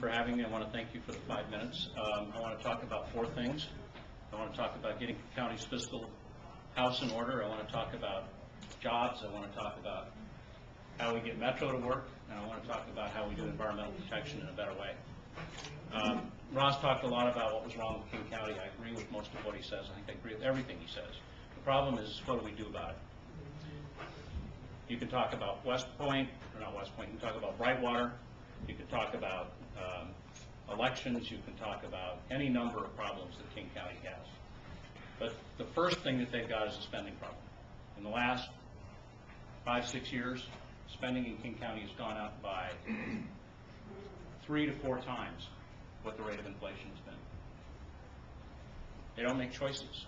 for having me. I want to thank you for the 5 minutes. I want to talk about 4 things. I want to talk about getting the county's fiscal house in order. I want to talk about jobs. I want to talk about how we get Metro to work, and I want to talk about how we do environmental protection in a better way. Ross talked a lot about what was wrong with King County. I agree with most of what he says. I think I agree with everything he says. The problem is, what do we do about it? You can talk about West Point, or not West Point, you can talk about Brightwater, you can talk about elections, you can talk about any number of problems that King County has. But the first thing that they've got is a spending problem. In the last 5-6 years, spending in King County has gone up by 3 to 4 times what the rate of inflation has been. They don't make choices.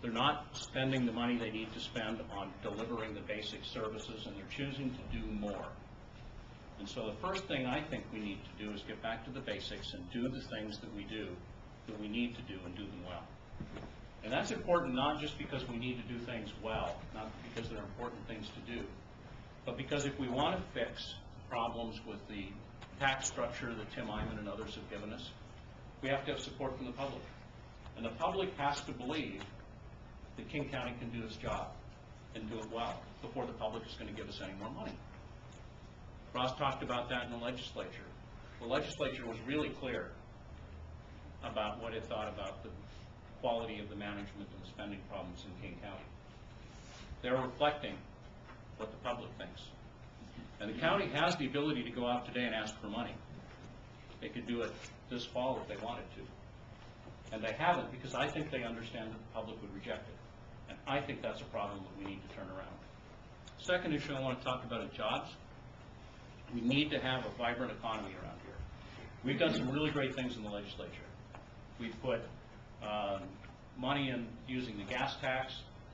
They're not spending the money they need to spend on delivering the basic services, and they're choosing to do more. And so the first thing I think we need to do is get back to the basics and do the things that we do, that we need to do, and do them well. And that's important not just because we need to do things well, not because they're important things to do, but because if we want to fix problems with the tax structure that Tim Eyman and others have given us, we have to have support from the public. And the public has to believe that King County can do its job and do it well before the public is going to give us any more money. Ross talked about that in the legislature. The legislature was really clear about what it thought about the quality of the management and the spending problems in King County. They're reflecting what the public thinks. And the county has the ability to go out today and ask for money. They could do it this fall if they wanted to. And they haven't, because I think they understand that the public would reject it. And I think that's a problem that we need to turn around. Second issue I want to talk about is jobs. We need to have a vibrant economy around here. We've done some really great things in the legislature. We've put money in using the gas tax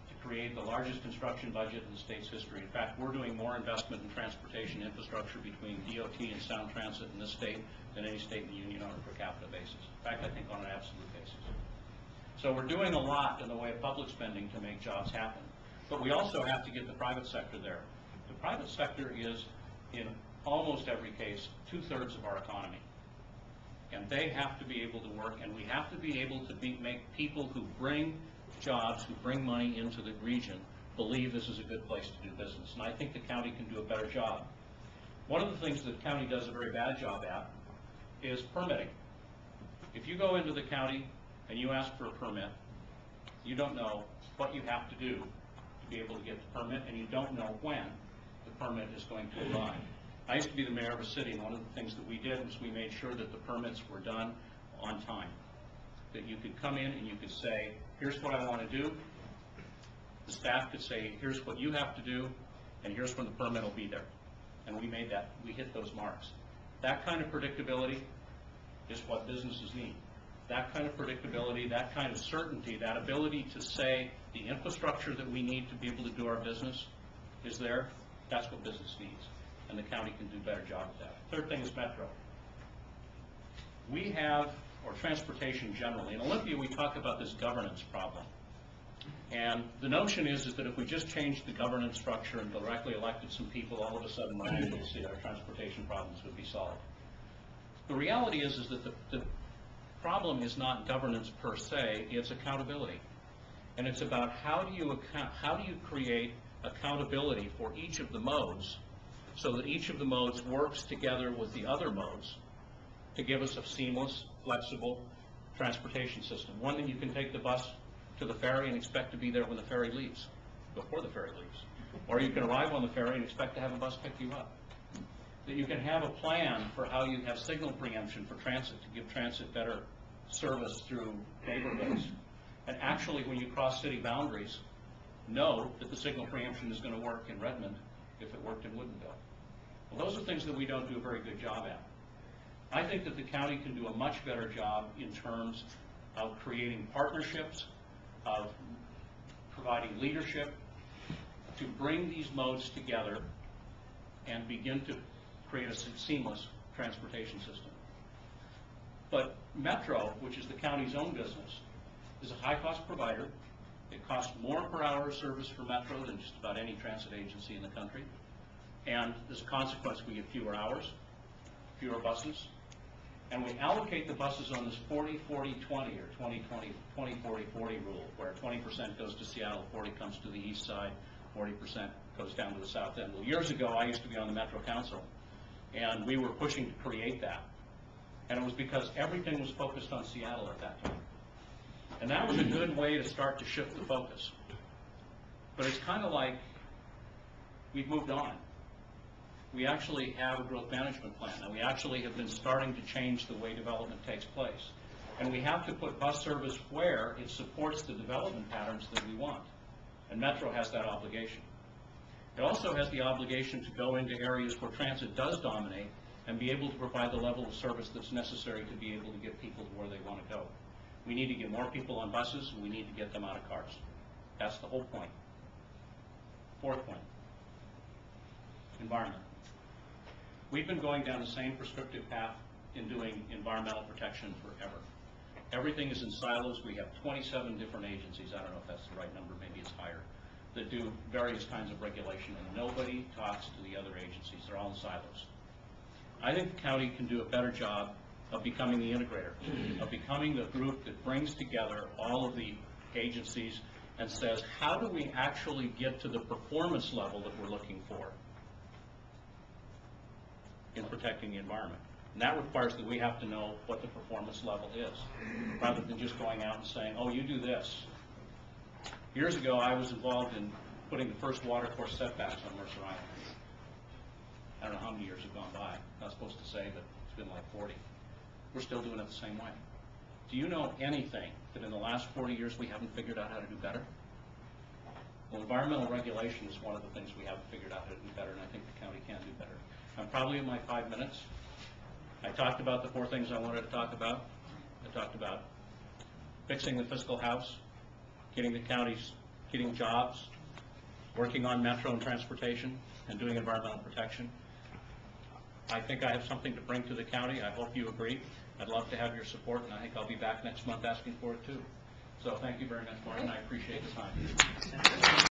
to create the largest construction budget in the state's history. In fact, we're doing more investment in transportation infrastructure between DOT and Sound Transit in this state than any state in the union on a per capita basis. In fact, I think on an absolute basis. So we're doing a lot in the way of public spending to make jobs happen. But we also have to get the private sector there. The private sector is, in almost every case, 2/3 of our economy. And they have to be able to work, and we have to be able to make people who bring jobs, who bring money into the region, believe this is a good place to do business. And I think the county can do a better job. One of the things that the county does a very bad job at is permitting. If you go into the county and you ask for a permit, you don't know what you have to do to be able to get the permit, and you don't know when the permit is going to arrive. I used to be the mayor of a city, and one of the things that we did was we made sure that the permits were done on time. That you could come in and you could say, here's what I want to do. The staff could say, here's what you have to do, and here's when the permit will be there. And we made that, we hit those marks. That kind of predictability is what businesses need. That kind of predictability, that kind of certainty, that ability to say the infrastructure that we need to be able to do our business is there, that's what business needs. And the county can do a better job of that. Third thing is Metro. We have, or transportation generally, in Olympia we talk about this governance problem. And the notion is that if we just changed the governance structure and directly elected some people, all of a sudden our transportation problems would be solved. The reality is that the problem is not governance per se, it's accountability. And it's about how do you create accountability for each of the modes so that each of the modes works together with the other modes to give us a seamless, flexible transportation system. One that you can take the bus to the ferry and expect to be there when the ferry leaves, before the ferry leaves. Or you can arrive on the ferry and expect to have a bus pick you up. That you can have a plan for how you have signal preemption for transit to give transit better service through neighborhoods. And actually, when you cross city boundaries, know that the signal preemption is going to work in Redmond if it worked in Woodinville. Well, those are things that we don't do a very good job at. I think that the county can do a much better job in terms of creating partnerships, of providing leadership to bring these modes together and begin to create a seamless transportation system. But Metro, which is the county's own business, is a high-cost provider. It costs more per hour of service for Metro than just about any transit agency in the country. And as a consequence, we get fewer hours, fewer buses, And we allocate the buses on this 40-40-20 or 20-20-20-40-40 rule, where 20% goes to Seattle, 40 comes to the east side, 40% goes down to the south end. Well, years ago, I used to be on the Metro Council, and we were pushing to create that. And it was because everything was focused on Seattle at that time. And that was a good way to start to shift the focus. But it's kind of like we've moved on. We actually have a growth management plan, and we actually have been starting to change the way development takes place. And we have to put bus service where it supports the development patterns that we want. And Metro has that obligation. It also has the obligation to go into areas where transit does dominate and be able to provide the level of service that's necessary to be able to get people to where they want to go. We need to get more people on buses, and we need to get them out of cars. That's the whole point. Fourth point, environment. We've been going down the same prescriptive path in doing environmental protection forever. Everything is in silos. We have 27 different agencies, I don't know if that's the right number, maybe it's higher, that do various kinds of regulation, and nobody talks to the other agencies. They're all in silos. I think the county can do a better job of becoming the integrator, of becoming the group that brings together all of the agencies and says, how do we actually get to the performance level that we're looking for in protecting the environment? And that requires that we have to know what the performance level is, rather than just going out and saying, oh, you do this. Years ago, I was involved in putting the first water course setbacks on Mercer Island. I don't know how many years have gone by. I'm not supposed to say, but it's been like 40. We're still doing it the same way. Do you know anything that in the last 40 years we haven't figured out how to do better? Well, environmental regulation is one of the things we haven't figured out how to do better, and I think the county can do better. I'm probably in my 5 minutes. I talked about the 4 things I wanted to talk about. I talked about fixing the fiscal house, getting the counties, getting jobs, working on metro and transportation, and doing environmental protection. I think I have something to bring to the county. I hope you agree. I'd love to have your support, and I think I'll be back next month asking for it too. So thank you very much, Martin. I appreciate the time.